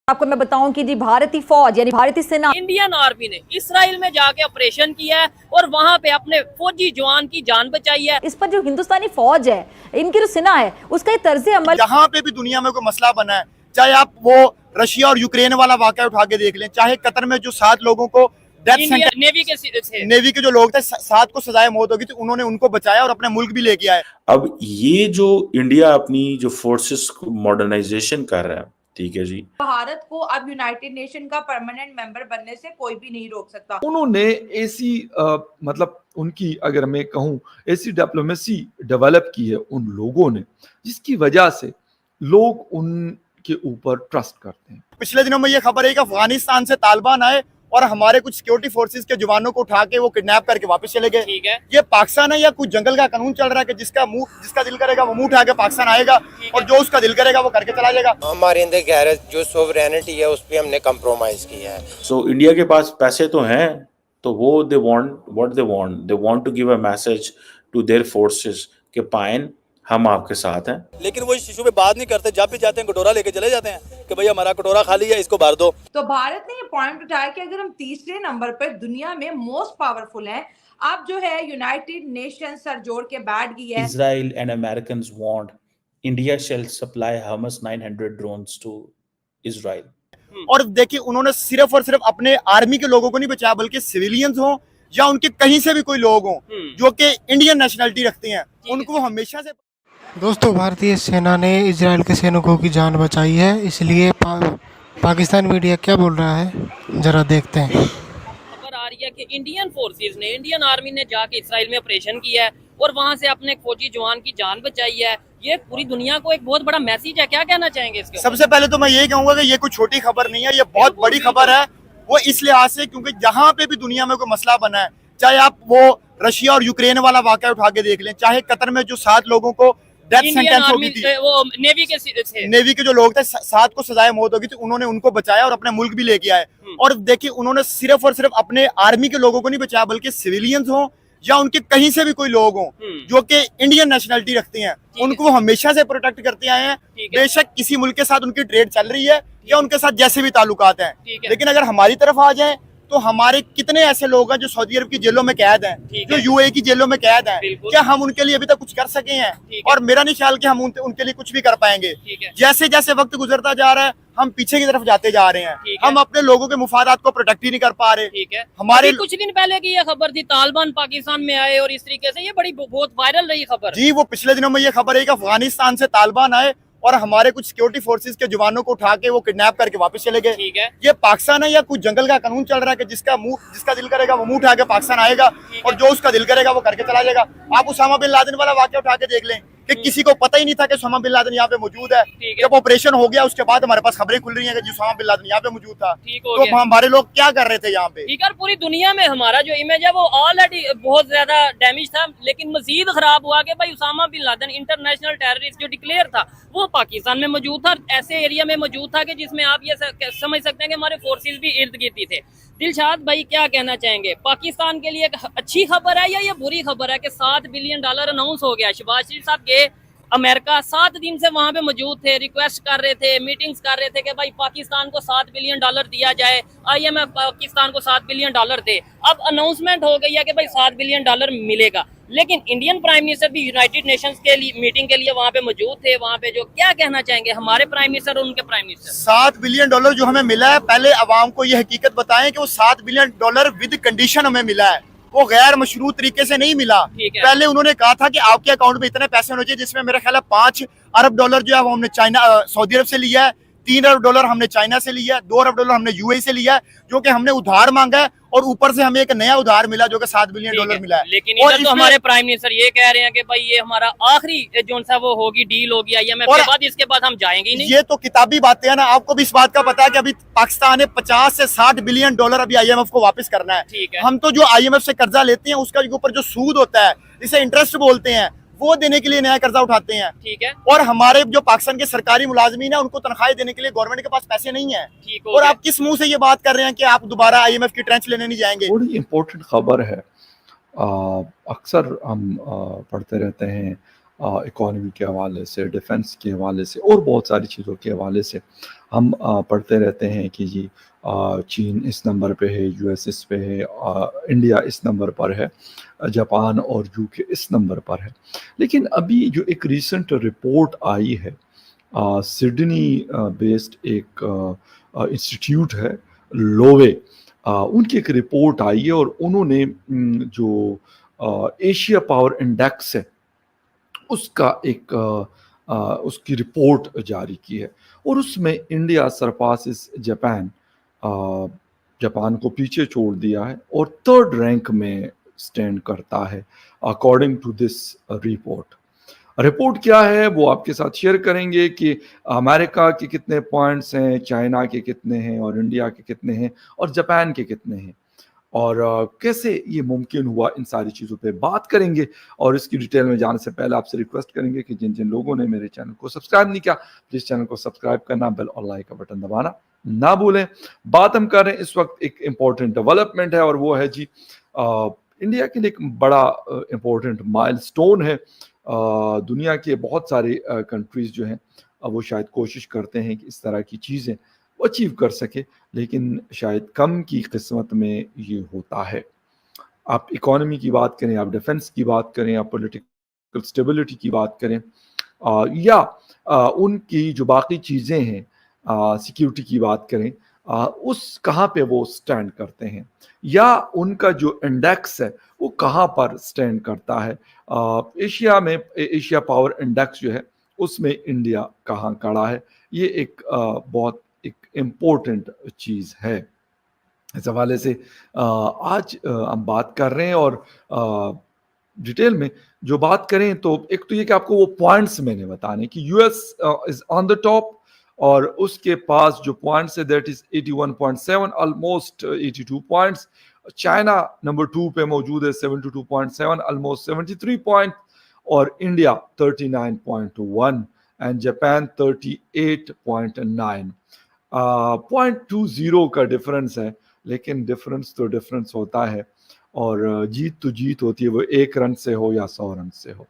आपको मैं बताऊं कि जी भारतीय फौज यानी भारतीय सेना इंडियन आर्मी ने इसराइल में जाके ऑपरेशन किया है और वहां पे अपने फौजी जवान की जान बचाई है। इस पर जो हिंदुस्तानी फौज है, इनकी जो सेना है, उसका ये तर्ज अमल जहां पे भी दुनिया में कोई मसला बना है, चाहे आप वो रशिया और यूक्रेन वाला वाकया उठा के देख लें, चाहे कतर में जो 7 लोगों को नेवी के जो लोग थे 7 को सजाए मौत होगी थी, उन्होंने उनको बचाया और अपने मुल्क भी लेके आए। अब ये जो इंडिया अपनी जो फोर्सेस को मॉडर्नाइजेशन कर रहा है, ठीक है जी, भारत को अब यूनाइटेड नेशन का परमानेंट मेंबर बनने से कोई भी नहीं रोक सकता। उन्होंने ऐसी मतलब उनकी अगर मैं कहूं ऐसी डिप्लोमेसी डेवलप की है उन लोगों ने, जिसकी वजह से लोग उनके ऊपर ट्रस्ट करते हैं। पिछले दिनों में ये खबर है कि अफगानिस्तान से तालिबान आए और हमारे कुछ सिक्योरिटी फोर्सेस के जवानों को उठा के वो किडनैप करके वापस चले गए। ठीक है, ये पाकिस्तान है या कुछ जंगल का कानून चल रहा है कि जिसका दिल करेगा वो मुंह उठा के पाकिस्तान आएगा और जो उसका दिल करेगा वो करके चला जाएगा। हमारे अंदर गैरत जो सोवरेनिटी है उस पर हमने कंप्रोमाइज किया है। सो इंडिया के पास पैसे तो हैं, तो वो they want to give a message to their forces कि पाइन हम आपके साथ हैं। लेकिन वो इस इशू पे बात नहीं करते, जब भी जाते हैं कटोरा लेके चले जाते हैं कि भाई हमारा कटोरा खाली है, इसको भर दो। तो भारत ने ये पॉइंट उठाया कि अगर हम तीसरे नंबर पर दुनिया में मोस्ट पावरफुल हैं, अब जो है यूनाइटेड नेशन सर जोड़ के बैठ गई है। Israel and Americans want India shall supply Hamas 900 drones to Israel. और देखिए उन्होंने सिर्फ और सिर्फ अपने आर्मी के लोगों को नहीं बचाया, बल्कि सिविलियंस हो या उनके कहीं से भी कोई लोग हों जो कि इंडियन नेशनलिटी रखते हैं, उनको वो हमेशा से। दोस्तों, भारतीय सेना ने इजराइल के सैनिकों की जान बचाई है, इसलिए पाकिस्तान मीडिया क्या बोल रहा है जरा देखते हैं। खबर आ रही है कि इंडियन फोर्सेस ने, इंडियन आर्मी ने जाके इसराइल में ऑपरेशन किया है और वहां से अपने फौजी जवान की जान बचाई है। ये पूरी दुनिया को एक बहुत बड़ा मैसेज है। क्या कहना चाहेंगे इसके? सबसे पहले तो मैं यही कहूंगा कि ये कोई छोटी खबर नहीं है, ये बहुत बड़ी खबर है। वो इस लिहाज से क्योंकि जहां पे भी दुनिया में कोई मसला बना है, चाहे आप वो रशिया और यूक्रेन वाला वाकया उठा के देख लें, चाहे कतर में जो 7 लोगों को डेथ सेंटेंस हो गई थी, वो नेवी के जो लोग थे 7 को सजाए मौत हो गई थी, उन्होंने उनको बचाया और अपने मुल्क भी लेके आए। और देखिए उन्होंने सिर्फ और सिर्फ अपने आर्मी के लोगों को नहीं बचाया, बल्कि सिविलियंस हो या उनके कहीं से भी कोई लोग हों जो कि इंडियन नेशनलिटी रखते हैं, उनको वो हमेशा से प्रोटेक्ट करते आए हैं। बेशक किसी मुल्क के साथ उनकी ट्रेड चल रही है या उनके साथ जैसे भी ताल्लुकात हैं, लेकिन अगर हमारी तरफ आ जाए तो हमारे कितने ऐसे लोग हैं जो सऊदी अरब की जेलों में कैद हैं, जो यूएई की जेलों में कैद हैं, क्या हम उनके लिए अभी तक कुछ कर सके हैं? और मेरा नहीं ख्याल कि हम उनके लिए कुछ भी कर पाएंगे। जैसे जैसे वक्त गुजरता जा रहा है, हम पीछे की तरफ जाते जा रहे हैं, हम अपने लोगों के मुफादात को प्रोटेक्ट ही नहीं कर पा रहे। हमारे कुछ दिन पहले की ये खबर थी, तालिबान पाकिस्तान में आए और इस तरीके से, ये बड़ी बहुत वायरल रही खबर। जी, वो पिछले दिनों में ये खबर है कि अफगानिस्तान से तालिबान आए और हमारे कुछ सिक्योरिटी फोर्सेस के जवानों को उठा के वो किडनैप करके वापस चले गए। ये पाकिस्तान है या कुछ जंगल का कानून चल रहा है कि जिसका दिल करेगा वो मुंह उठा के पाकिस्तान आएगा और जो उसका दिल करेगा वो करके चला जाएगा। आप उसामा बिन लादेन वाला वाकया उठा के देख लें कि किसी को पता ही नहीं था कि उसामा बिन लादेन यहाँ पे मौजूद है। जब ऑपरेशन हो गया उसके बाद हमारे पास खबरें खुल रही हैं कि उसामा बिन लादेन यहाँ पे मौजूद था, तो हमारे लोग क्या कर रहे थे यहाँ पे? ठीक है, पूरी दुनिया में हमारा जो इमेज है वो ऑलरेडी बहुत ज्यादा डैमेज था, लेकिन मजीद खराब हुआ कि भाई Osama bin Laden international terrorist जो डिक्लेयर था वो पाकिस्तान में मौजूद था, ऐसे एरिया में मौजूद था कि जिसमें आप ये समझ सकते हैं कि हमारे फोर्सेस भी इर्द गिर्द थे। दिलशाद भाई क्या कहना चाहेंगे? पाकिस्तान के लिए एक अच्छी खबर है या ये बुरी खबर है कि $7 बिलियन अनाउंस हो गया? शहबाज शरीफ साहब गए अमेरिका, 7 दिन से वहां पे मौजूद थे, रिक्वेस्ट कर रहे थे, मीटिंग्स कर रहे थे कि भाई पाकिस्तान को $7 बिलियन दिया जाए, IMF पाकिस्तान को $7 बिलियन दे। अब अनाउंसमेंट हो गई है कि भाई $7 बिलियन मिलेगा, लेकिन इंडियन प्राइम मिनिस्टर भी यूनाइटेड नेशंस के लिए मीटिंग के लिए वहां पे मौजूद थे। वहां पे जो क्या कहना चाहेंगे हमारे प्राइम मिनिस्टर और उनके प्राइम मिनिस्टर? $7 बिलियन जो हमें मिला है, पहले अवाम को ये हकीकत बताएं कि वो $7 बिलियन विद कंडीशन हमें मिला है, वो गैर मशरूत तरीके से नहीं मिला। पहले उन्होंने कहा था कि आपके अकाउंट में इतने पैसे होने चाहिए, जिसमें मेरा ख्याल है $5 अरब जो है वो हमने सऊदी अरब से लिया है, $3 अरब हमने चाइना से लिया है, $2 अरब हमने यूएई से लिया है, जो कि हमने उधार मांगा है, और ऊपर से हमें एक नया उधार मिला जो कि $7 बिलियन मिला है। लेकिन इधर तो हमारे प्राइम मिनिस्टर ये कह रहे हैं कि भाई ये हमारा आखिरी जो सा वो होगी डील होगी IMF के बाद, इसके बाद हम जाएंगे नहीं। ये तो किताबी बातें हैं ना, आपको भी इस बात का पता है कि अभी पाकिस्तान ने $50 से $60 बिलियन अभी IMF को वापस करना है। हम तो जो IMF से कर्जा लेते हैं उसका ऊपर जो सूद होता है, जिसे इंटरेस्ट बोलते हैं, वो देने के लिए नया कर्जा उठाते हैं। ठीक है, और हमारे जो पाकिस्तान के सरकारी मुलाजमीन है उनको तनख्वाहें देने के लिए गवर्नमेंट के पास पैसे नहीं है। और आप किस मुंह से ये बात कर रहे हैं कि आप दोबारा IMF की ट्रेंच लेने नहीं जाएंगे? बड़ी इम्पोर्टेंट खबर है। अक्सर हम पढ़ते रहते हैं इकोनॉमी के हवाले से, डिफेंस के हवाले से और बहुत सारी चीज़ों के हवाले से हम पढ़ते रहते हैं कि जी चीन इस नंबर पे है, यूएस इस पे है, इंडिया इस नंबर पर है, जापान और यूके इस नंबर पर है। लेकिन अभी जो एक रीसेंट रिपोर्ट आई है, सिडनी बेस्ड एक इंस्टीट्यूट है लोवे, उनकी एक रिपोर्ट आई है और उन्होंने जो एशिया पावर इंडेक्स है उसका एक उसकी रिपोर्ट जारी की है और उसमें इंडिया सरपासेस जापान, जापान को पीछे छोड़ दिया है और 3rd रैंक में स्टैंड करता है according to this report. Report क्या है वो आपके साथ शेयर करेंगे कि अमेरिका के कितने पॉइंट्स हैं, चाइना के कितने हैं और इंडिया के कितने हैं और जापान के कितने हैं और कैसे ये मुमकिन हुआ, इन सारी चीज़ों पे बात करेंगे। और इसकी डिटेल में जाने से पहले आपसे रिक्वेस्ट करेंगे कि जिन जिन लोगों ने मेरे चैनल को सब्सक्राइब नहीं किया प्लीज़ चैनल को सब्सक्राइब करना, बेल और लाइक का बटन दबाना ना भूलें। बात हम कर रहे हैं इस वक्त एक इम्पॉर्टेंट डेवलपमेंट है और वो है जी इंडिया के लिए एक बड़ा इम्पोर्टेंट माइलस्टोन है। दुनिया के बहुत सारे कंट्रीज़ जो हैं वो शायद कोशिश करते हैं कि इस तरह की चीज़ें वो अचीव कर सके, लेकिन शायद कम की किस्मत में ये होता है। आप इकोनॉमी की बात करें, आप डिफेंस की बात करें, आप पॉलिटिकल स्टेबिलिटी की बात करें या उनकी जो बाकी चीज़ें हैं, सिक्योरिटी की बात करें, उस कहाँ पे वो स्टैंड करते हैं या उनका जो इंडेक्स है वो कहाँ पर स्टैंड करता है। एशिया में एशिया पावर इंडेक्स जो है उसमें इंडिया कहाँ खड़ा है, ये एक बहुत एक इम्पोर्टेंट चीज़ है। इस हवाले से आज हम बात कर रहे हैं और डिटेल में जो बात करें तो एक तो ये कि आपको वो पॉइंट्स मैंने बताने कि US is on the top और उसके पास जो पॉइंट्स है that is 81.7, almost 82 points. China number 2 पे मौजूद है 72.7, ऑलमोस्ट 73 पॉइंट और इंडिया 39.1 एंड जापान 38.9। 0.20 का डिफरेंस है, लेकिन डिफरेंस तो डिफरेंस होता है और जीत तो जीत होती है, वो 1 रन से हो या 100 रन से हो।